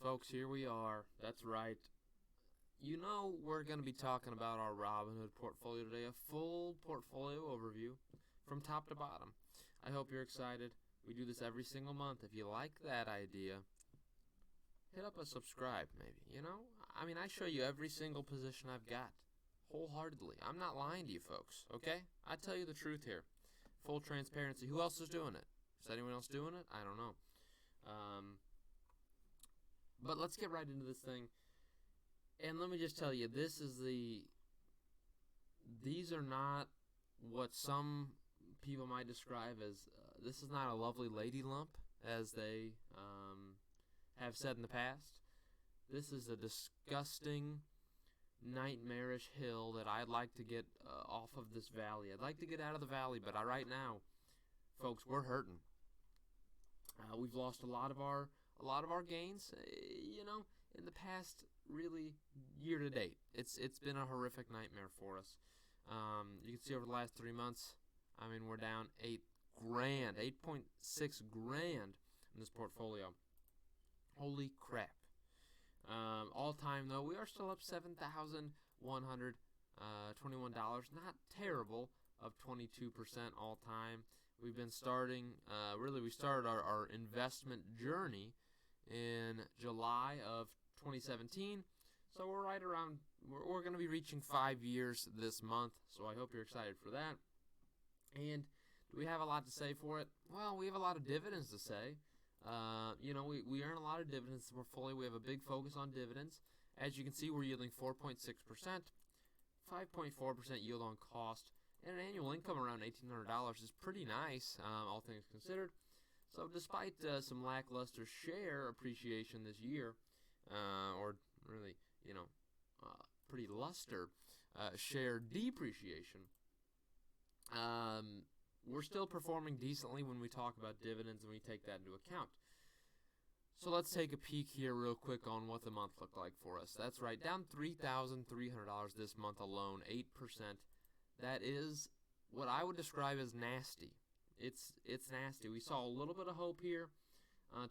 Folks, here we are. That's right. We're going to be talking about our Robinhood portfolio today, a full portfolio overview from top to bottom. I hope you're excited. We do this every single month. If you like that idea, hit up a subscribe, maybe. I show you every single position I've got wholeheartedly. I'm not lying to you folks, okay? I tell you the truth here. Full transparency. Who else is doing it? Is anyone else doing it? I don't know. But let's get right into this thing. And let me just tell you, these are not what some people might describe as, this is not a lovely lady lump, as they have said in the past. This is a disgusting, nightmarish hill that I'd like to get off of this valley. I'd like to get out of the valley, but right now, folks, we're hurting. We've lost a lot of our gains, in the past, really, year to date. It's been a horrific nightmare for us. You can see over the last 3 months, we're down $8.6 grand in this portfolio. Holy crap. All time, though, we are still up $7,121. Not terrible, of 22% all time. We've been starting, we started our investment journey in July of 2017. So we're right around, we're going to be reaching 5 years this month. So I hope you're excited for that. And do we have a lot to say for it? Well, we have a lot of dividends to say. We earn a lot of dividends in the portfolio. We have a big focus on dividends. As you can see, we're yielding 4.6%, 5.4% yield on cost, and an annual income around $1,800 is pretty nice, all things considered. So despite some lackluster share appreciation this year, or really, pretty luster share depreciation, we're still performing decently when we talk about dividends and we take that into account. So let's take a peek here real quick on what the month looked like for us. That's right, down $3,300 this month alone, 8%. That is what I would describe as nasty. It's nasty. We saw a little bit of hope here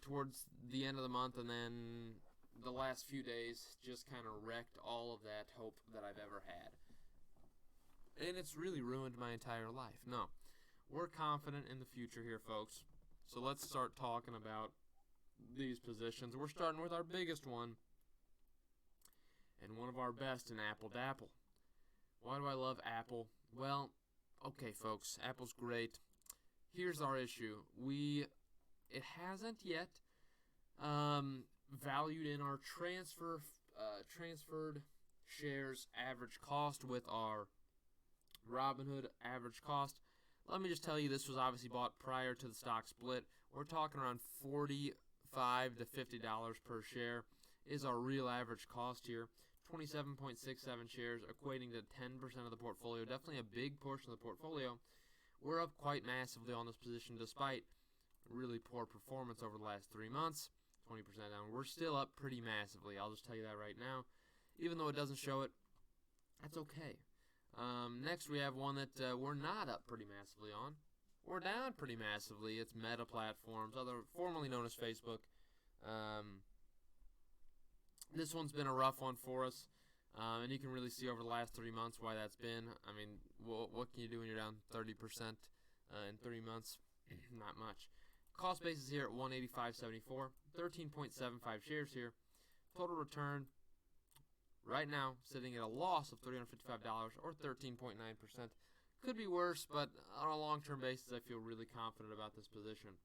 towards the end of the month, and then the last few days just kind of wrecked all of that hope that I've ever had. And it's really ruined my entire life. No, we're confident in the future here, folks. So let's start talking about these positions. We're starting with our biggest one and one of our best in Apple Dapple. Why do I love Apple? Well, okay, folks, Apple's great. Here's our issue. It hasn't yet valued in our transferred shares average cost with our Robinhood average cost. Let me just tell you, this was obviously bought prior to the stock split. We're talking around $45 to $50 per share is our real average cost here. 27.67 shares, equating to 10% of the portfolio. Definitely a big portion of the portfolio. We're up quite massively on this position despite really poor performance over the last 3 months. 20% down. We're still up pretty massively. I'll just tell you that right now. Even though it doesn't show it, that's okay. Next, we have one that we're not up pretty massively on. We're down pretty massively. It's Meta Platforms, formerly known as Facebook. This one's been a rough one for us, and you can really see over the last 3 months why that's been. What can you do when you're down 30% in 3 months? Not much. Cost basis here at $185.74, 13.75 shares here. Total return right now sitting at a loss of $355 or 13.9%. Could be worse, but on a long-term basis, I feel really confident about this position.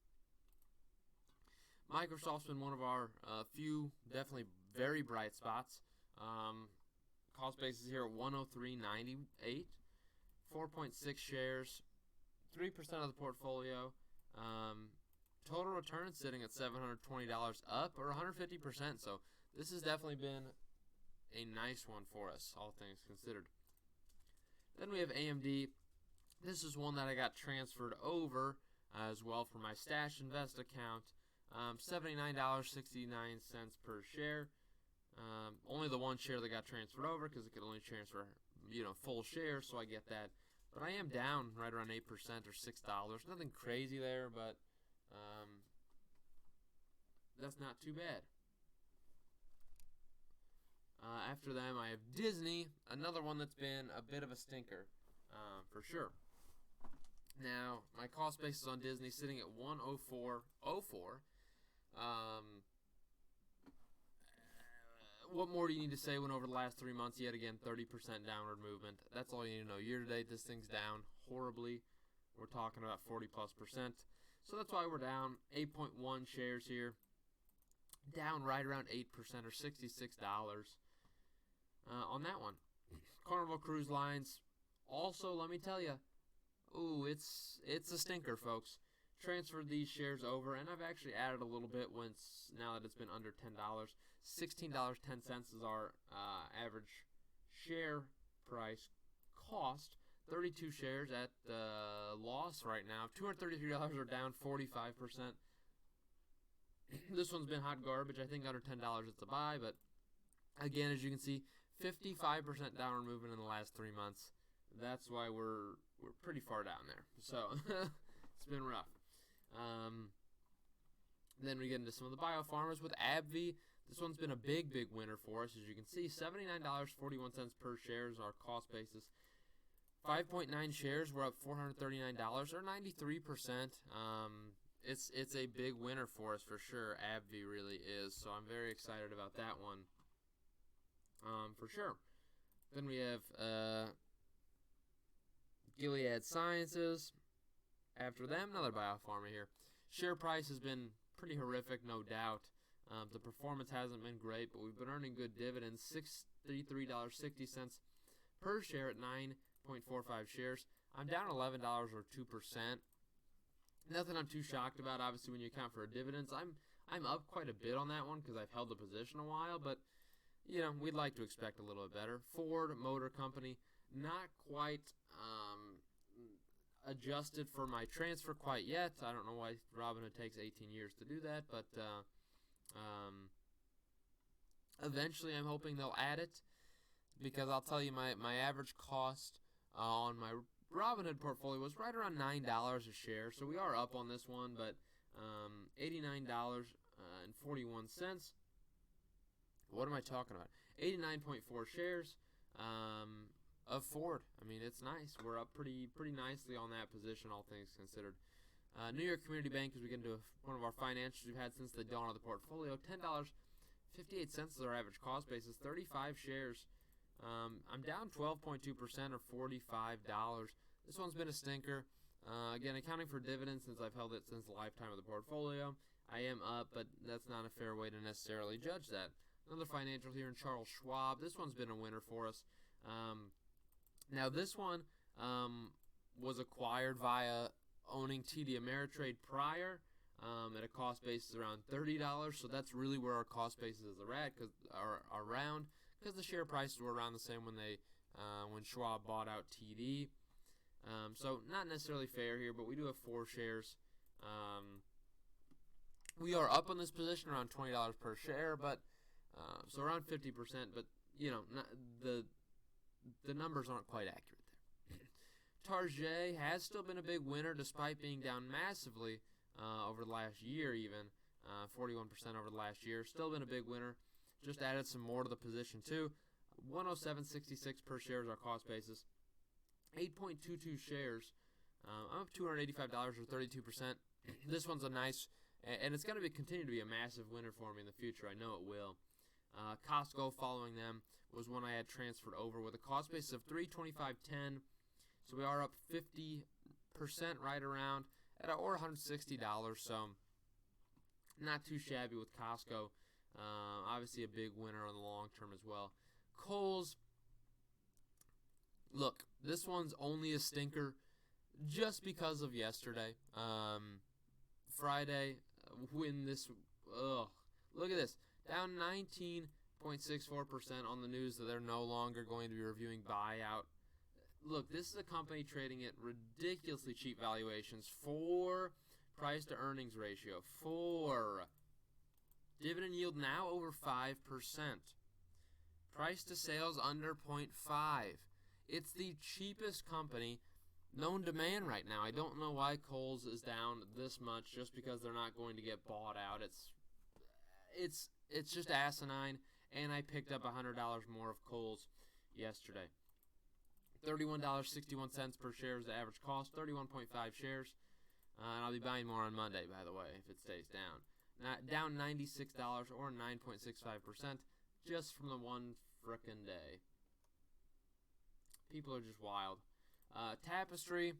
Microsoft's been one of our few, definitely very bright spots. Cost basis here at $103.98, 4.6 shares, 3% of the portfolio. Total return sitting at $720 up or 150%. So this has definitely been a nice one for us, all things considered. Then we have AMD. This is one that I got transferred over as well for my Stash Invest account. $79.69 per share. Only the one share that got transferred over because it could only transfer, full shares, so I get that. But I am down right around 8% or $6. Nothing crazy there, but that's not too bad. After them, I have Disney, another one that's been a bit of a stinker, for sure. Now, my cost basis on Disney sitting at 104.04. What more do you need to say when over the last 3 months, yet again, 30% downward movement? That's all you need to know. Year to date, this thing's down horribly. We're talking about 40+%. So that's why we're down 8.1 shares here. Down right around 8% or $66 on that one. Carnival Cruise Lines, also, let me tell you, it's a stinker, folks. Transferred these shares over, and I've actually added a little bit now that it's been under $10. $16.10 is our average share price cost. 32 shares at loss right now. $233 are down 45%. This one's been hot garbage. I think under $10 it's a buy, but again, as you can see, 55% downward movement in the last 3 months. That's why we're pretty far down there. So it's been rough. Then we get into some of the biopharmas with AbbVie. This one's been a big winner for us. As you can see, $79.41 per share is our cost basis. 5.9 shares, we're up $439 or 93%. It's a big winner for us for sure. AbbVie really is. So I'm very excited about that one. For sure. Then we have Gilead Sciences. After them, another biopharma here. Share price has been pretty horrific, no doubt. The performance hasn't been great, but we've been earning good dividends. $63.60 per share at 9.45 shares. I'm down $11 or 2%. Nothing I'm too shocked about. Obviously, when you account for dividends, I'm up quite a bit on that one because I've held the position a while. But we'd like to expect a little bit better. Ford Motor Company, not quite adjusted for my transfer quite yet. I don't know why Robinhood takes 18 years to do that, but eventually I'm hoping they'll add it, because I'll tell you my average cost on my Robinhood portfolio was right around $9 a share, so we are up on this one, but $89.41. What am I talking about? 89.4 shares of Ford. I mean, it's nice. We're up pretty nicely on that position, all things considered. New York Community Bank, as we get into one of our financials we've had since the dawn of the portfolio, $10.58 is our average cost basis, 35 shares. I'm down 12.2% or $45. This one's been a stinker. Again, accounting for dividends, since I've held it since the lifetime of the portfolio, I am up, but that's not a fair way to necessarily judge that. Another financial here in Charles Schwab. This one's been a winner for us. Now, this one was acquired via owning TD Ameritrade prior at a cost basis around $30. So that's really where our cost bases are at, because the share prices were around the same when Schwab bought out TD. So not necessarily fair here, but we do have 4 shares. We are up on this position around $20 per share, but so around 50%. But the numbers aren't quite accurate there. Target has still been a big winner despite being down massively over the last year, even 41% over the last year. Still been a big winner. Just added some more to the position too. 107.66 per share is our cost basis. 8.22 shares. I'm up $285 or 32%. This one's a nice, and it's going to continue to be a massive winner for me in the future. I know it will. Costco, following them, was one I had transferred over with a cost basis of $325.10. So we are up 50% right around or $160. So not too shabby with Costco. Obviously a big winner on the long term as well. Kohl's, look, this one's only a stinker just because of yesterday. Friday, when this, look at this, down 19.64% on the news that they're no longer going to be reviewing buyout. Look, this is a company trading at ridiculously cheap valuations. 4 price to earnings ratio. 4. Dividend yield now over 5%. Price to sales under 0.5. It's the cheapest company known to man right now. I don't know why Kohl's is down this much just because they're not going to get bought out. It's just asinine. and I picked up $100 more of Kohl's yesterday. $31.61 per share is the average cost, 31.5 shares. And I'll be buying more on Monday, by the way, if it stays down. Down $96 or 9.65% just from the one frickin' day. People are just wild. Tapestry.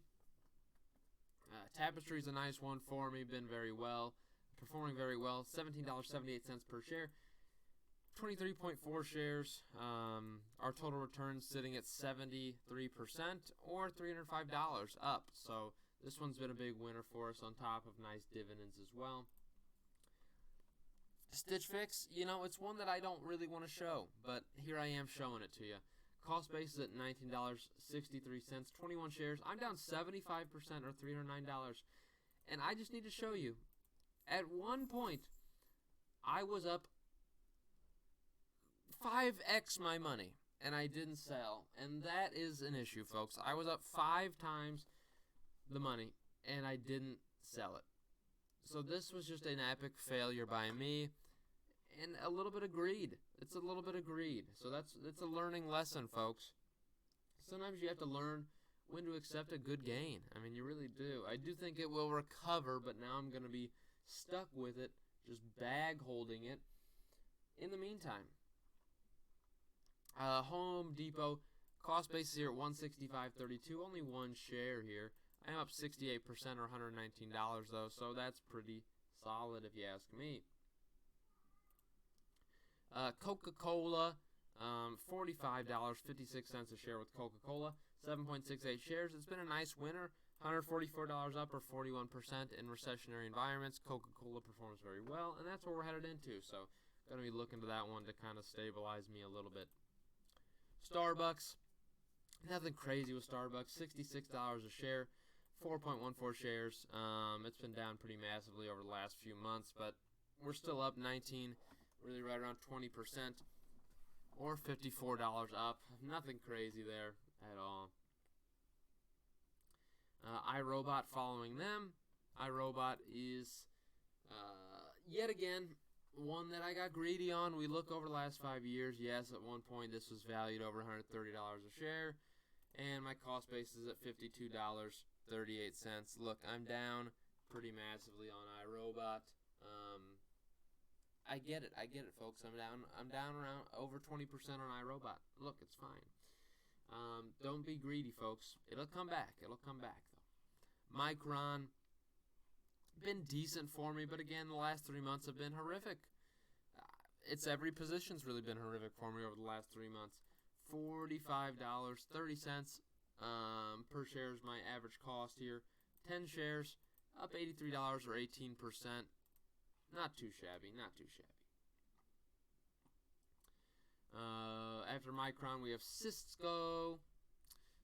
Tapestry is a nice one for me. Been very well. Performing very well. $17.78 per share. 23.4 shares. Our total return sitting at 73% or $305 up. So this one's been a big winner for us on top of nice dividends as well. Stitch Fix, it's one that I don't really want to show, but here I am showing it to you. Cost base is at $19.63, 21 shares. I'm down 75% or $309. And I just need to show you. At one point, I was up 5x my money, and I didn't sell. And that is an issue, folks. I was up 5 times the money, and I didn't sell it. So this was just an epic failure by me, and a little bit of greed. It's a little bit of greed. So it's a learning lesson, folks. Sometimes you have to learn when to accept a good gain. I mean, you really do. I do think it will recover, but now I'm going to be stuck with it, just bag holding it in the meantime. Home Depot, cost base here at $165.32, only one share here. I'm up 68% or $119 though, so that's pretty solid if you ask me. Coca-Cola, $45.56 a share with Coca-Cola, 7.68 shares. It's been a nice winner, $144 up or 41% in recessionary environments. Coca-Cola performs very well, and that's what we're headed into. So, going to be looking to that one to kind of stabilize me a little bit. Starbucks, nothing crazy with Starbucks, $66 a share, 4.14 shares. It's been down pretty massively over the last few months, but we're still up 19, really right around 20%, or $54 up. Nothing crazy there at all. iRobot following them. iRobot is yet again one that I got greedy on. We look over the last 5 years. Yes, at one point this was valued over $130 a share, and my cost base is at $52.38. Look, I'm down pretty massively on iRobot. I get it, folks. I'm down around over 20% on iRobot. Look, it's fine. Don't be greedy, folks. It'll come back. Though. Micron, been decent for me, but again, the last 3 months have been horrific. It's every position's really been horrific for me over the last 3 months. $45.30 per share is my average cost here. 10 shares, up $83 or 18%. Not too shabby. After Micron, we have Cisco.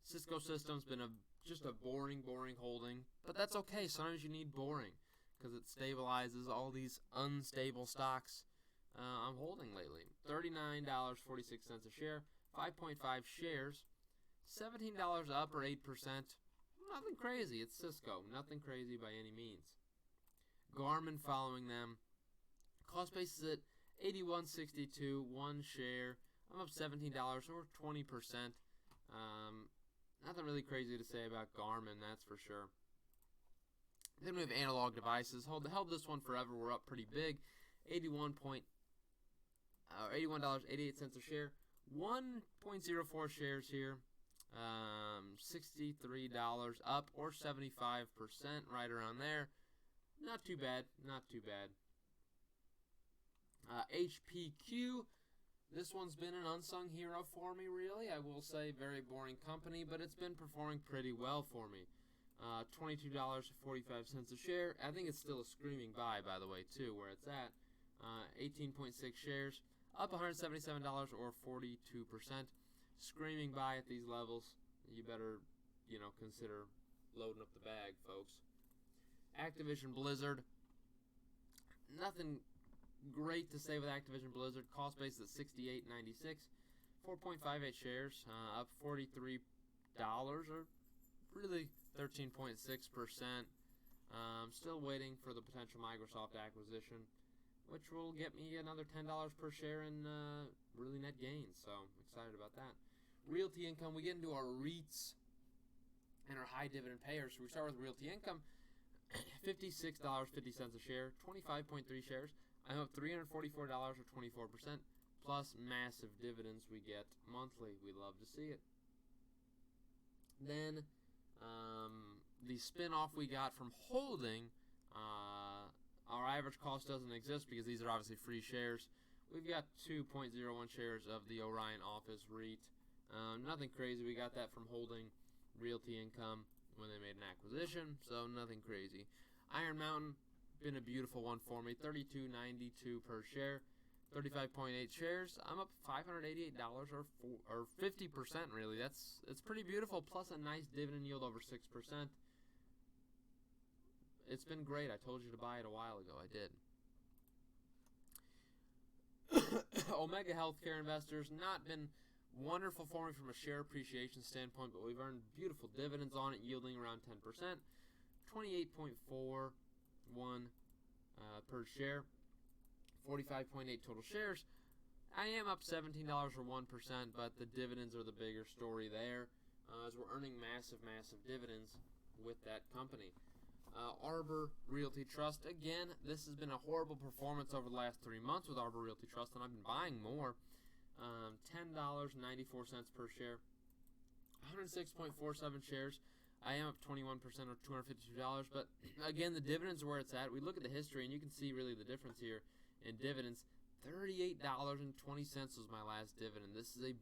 Cisco Systems been just a boring holding, but that's okay. Sometimes you need boring because it stabilizes all these unstable stocks I'm holding lately. $39.46 a share, 5.5 shares, $17 up or 8%. Nothing crazy. It's Cisco. Nothing crazy by any means. Garmin following them. Cost base is at $81.62, one share. I'm up $17 or 20%. Nothing really crazy to say about Garmin, that's for sure. Then we have analog devices. Held this one forever. We're up pretty big. $81.88 a share. 1.04 shares here. $63 up or 75%, right around there. Not too bad. HPQ. This one's been an unsung hero for me, really. I will say very boring company, but it's been performing pretty well for me. $22.45 a share. I think it's still a screaming buy, by the way, too, where it's at. 18.6 shares. Up $177 or 42%. Screaming buy at these levels. You better, consider loading up the bag, folks. Activision Blizzard. Nothing great to say with Activision Blizzard. Cost base is $68.96. 4.58 shares. Up $43 or really 13.6%. Still waiting for the potential Microsoft acquisition. which will get me another $10 per share in really net gains. So I'm excited about that. Realty income, we get into our REITs and our high dividend payers. So we start with realty income, $56.50 a share, 25.3 shares. I'm up $344 or 24%, plus massive dividends we get monthly. We love to see it. Then the spin-off we got from holding, our average cost doesn't exist because these are obviously free shares. We've got 2.01 shares of the Orion Office REIT. Nothing crazy. We got that from holding realty income when they made an acquisition, so nothing crazy. Iron Mountain, been a beautiful one for me. $32.92 per share, 35.8 shares. I'm up $588 or 50% really. It's pretty beautiful. Plus a nice dividend yield over 6%. It's been great. I told you to buy it a while ago. I did. Omega Healthcare Investors, not been wonderful for me from a share appreciation standpoint, but we've earned beautiful dividends on it, yielding around 10%. 28.41 per share, 45.8 total shares. I am up $17 or 1%, but the dividends are the bigger story there, as we're earning massive dividends with that company. Arbor Realty Trust, again, this has been a horrible performance over the last 3 months with Arbor Realty Trust, and I've been buying more. $10.94 per share, 106.47 shares. I am up 21% or $252, but again, the dividends are where it's at. We look at the history, and you can see really the difference here in dividends. $38.20 was my last dividend. This is a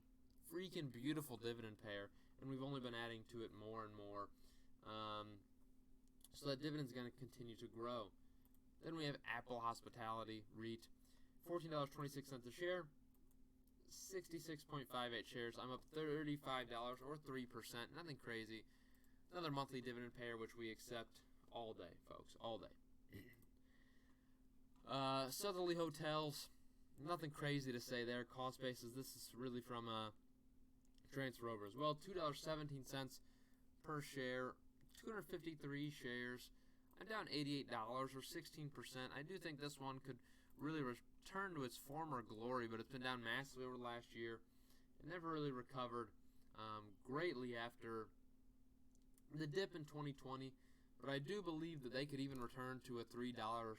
freaking beautiful dividend payer, and we've only been adding to it more and more. So that dividend's going to continue to grow. Then we have Apple Hospitality REIT, $14.26 a share, 66.58 shares. I'm up $35 or 3%. Nothing crazy. Another monthly dividend payer, which we accept all day, folks, all day. Southerly Hotels, nothing crazy to say there. Cost basis, this is really from transfer over as well. $2.17 per share, 253 shares. I'm down $88 or 16%. I do think this one could really return to its former glory, but it's been down massively over the last year. It never really recovered greatly after the dip in 2020, but I do believe that they could even return to a $3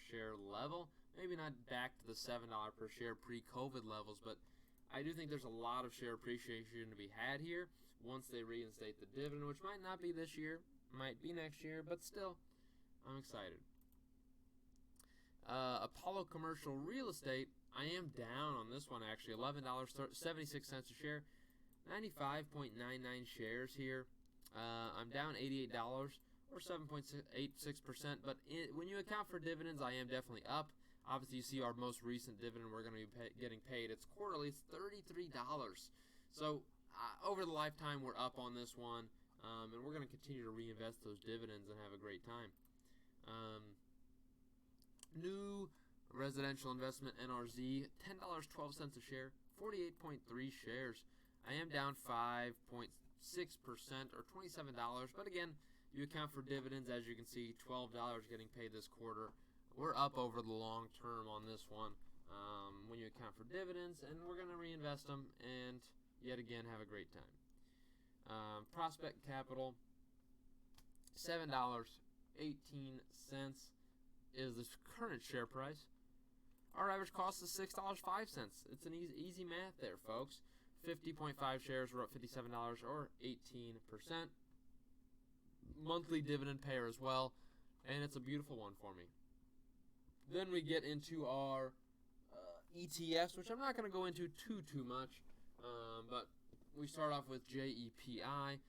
share level. Maybe not back to the $7 per share pre-COVID levels, but I do think there's a lot of share appreciation to be had here once they reinstate the dividend, which might not be this year, might be next year, but still, I'm excited. Apollo Commercial Real Estate, I am down on this one actually, $11.76 a share, 95.99 shares here. I'm down $88 or 7.86%, but when you account for dividends, I am definitely up. Obviously, you see our most recent dividend we're going to be getting paid. It's quarterly. It's $33. So over the lifetime, we're up on this one, and we're going to continue to reinvest those dividends and have a great time. New residential investment NRZ, $10.12 a share, 48.3 shares. I am down 5.6% or $27, but again, you account for dividends, as you can see, $12 getting paid this quarter. We're up over the long term on this one when you account for dividends, and we're going to reinvest them and yet again have a great time. Prospect Capital, $7.18 is the current share price. Our average cost is $6.05. It's an easy math there, folks. 50.5 shares, we're up $57 or 18%. Monthly dividend payer as well, and it's a beautiful one for me. Then we get into our ETFs, which I'm not going to go into too much, but we start off with JEPI,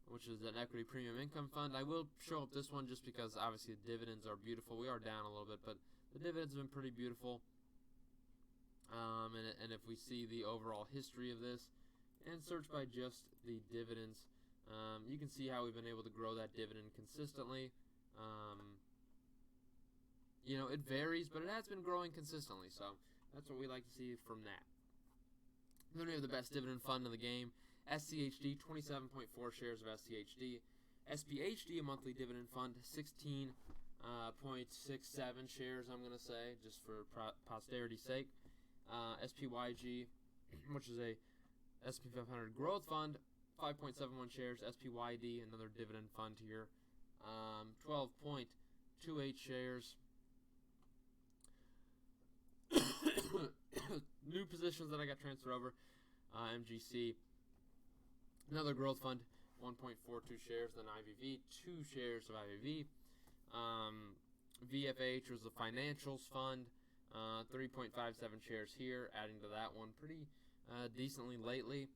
which is an equity premium income fund. I will show up this one just because obviously the dividends are beautiful. We are down a little bit, but the dividends have been pretty beautiful. And if we see the overall history of this and search by just the dividends, you can see how we've been able to grow that dividend consistently. It varies, but it has been growing consistently, so that's what we like to see from that. Then we have the best dividend fund in the game, SCHD, 27.4 shares of SCHD. SPHD, a monthly dividend fund, 16 0.67 shares, I'm going to say, just for posterity's sake. SPYG, which is a S&P 500 growth fund, 5.71 shares. SPYD, another dividend fund here, 12.28 shares. New positions that I got transferred over. MGC, another growth fund, 1.42 shares. Then IVV, 2 shares of IVV. VFH was the financials fund, 3.57 shares here, adding to that one pretty decently lately.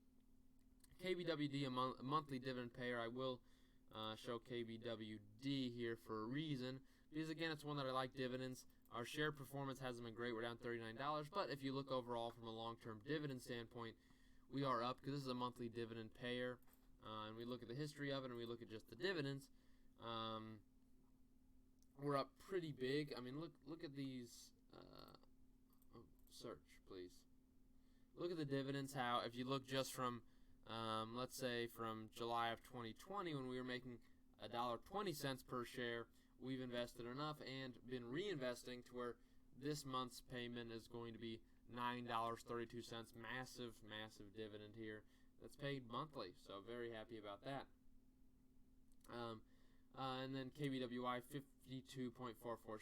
KBWD, a monthly dividend payer. I will show KBWD here for a reason, because again, it's one that I like dividends. Our share performance hasn't been great. We're down $39, but if you look overall from a long-term dividend standpoint, we are up, because this is a monthly dividend payer, and we look at the history of it, and we look at just the dividends. We're up pretty big. I mean, look at these. Search, please. Look at the dividends. How, if you look just from, let's say, from July of 2020, when we were making $1.20 per share, we've invested enough and been reinvesting to where this month's payment is going to be $9.32. Massive, massive dividend here that's paid monthly. So very happy about that. And then KBWI, 52.44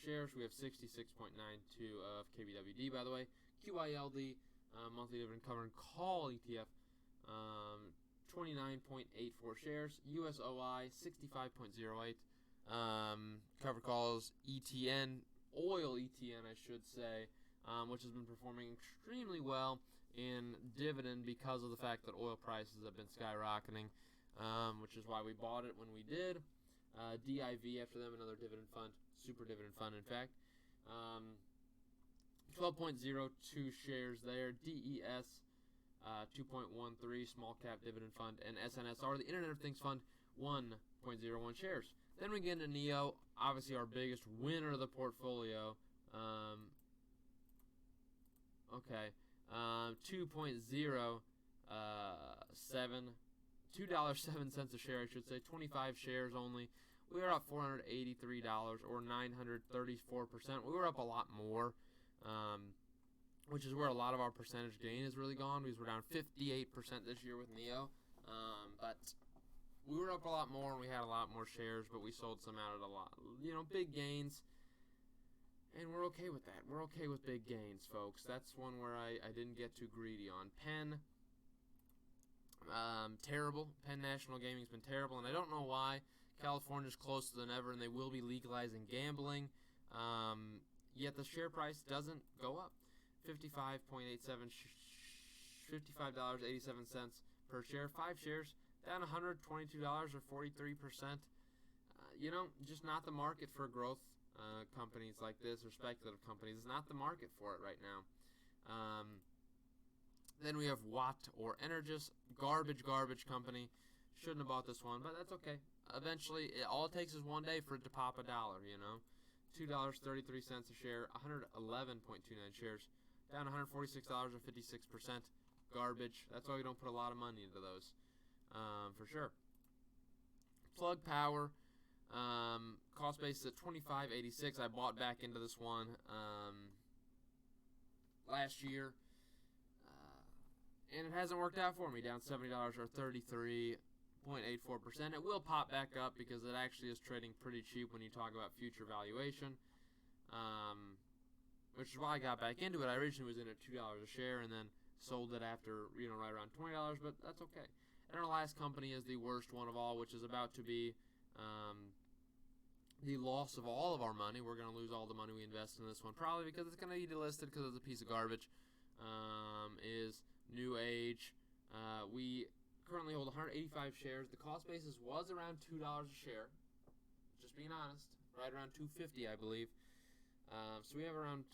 shares. We have 66.92 of KBWD, by the way. QILD, monthly dividend covering call ETF, 29.84 shares. USOI, 65.08. Cover calls ETN, oil ETN, I should say, which has been performing extremely well in dividend because of the fact that oil prices have been skyrocketing, which is why we bought it when we did. DIV after them, another dividend fund, super dividend fund, in fact. 12.02 shares there. DES, 2.13 small cap dividend fund, and SNSR, the Internet of Things Fund, 1.01 shares. Then we get into NEO, obviously our biggest winner of the portfolio. $2.07 a share, I should say, 25 shares only. We were up $483, or 934%. We were up a lot more, which is where a lot of our percentage gain has really gone, because we're down 58% this year with NEO. But we were up a lot more, and we had a lot more shares, but we sold some out at a lot, big gains. And we're okay with that. We're okay with big gains, folks. That's one where I didn't get too greedy on. Penn, terrible. Penn National Gaming's been terrible, and I don't know why. California's closer than ever, and they will be legalizing gambling. Yet the share price doesn't go up. $55.87 per share. 5 shares, down $122 or 43%. Just not the market for growth companies like this, or speculative companies. It's not the market for it right now. Then we have Watt or Energis, garbage company. Shouldn't have bought this one, but that's okay. Eventually, all it takes is one day for it to pop $1, $2.33 a share, 111.29 shares, down $146 or 56%. Garbage. That's why we don't put a lot of money into those, for sure. Plug Power, cost basis at $25.86. I bought back into this one last year, and it hasn't worked out for me. Down $70 or 33.84%. It will pop back up because it actually is trading pretty cheap when you talk about future valuation, which is why I got back into it. I originally was in at $2 a share and then sold it after, right around $20, but that's okay. And our last company is the worst one of all, which is about to be the loss of all of our money. We're going to lose all the money we invest in this one, probably because it's going to be delisted because it's a piece of garbage. Is New Age. We currently hold 185 shares. The cost basis was around $2 a share. Just being honest, right around $2.50, I believe. So we have around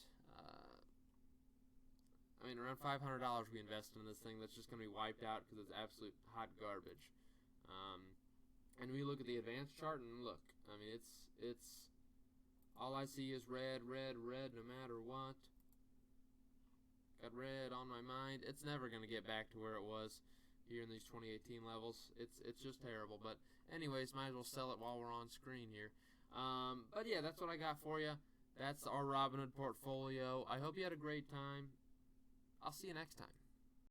$500 we invested in this thing that's just going to be wiped out because it's absolute hot garbage. And we look at the advanced chart and look, it's all I see is red, no matter what. Got red on my mind. It's never going to get back to where it was here in these 2018 levels. It's just terrible. But anyways, might as well sell it while we're on screen here. But yeah, that's what I got for you. That's our Robinhood portfolio. I hope you had a great time. I'll see you next time.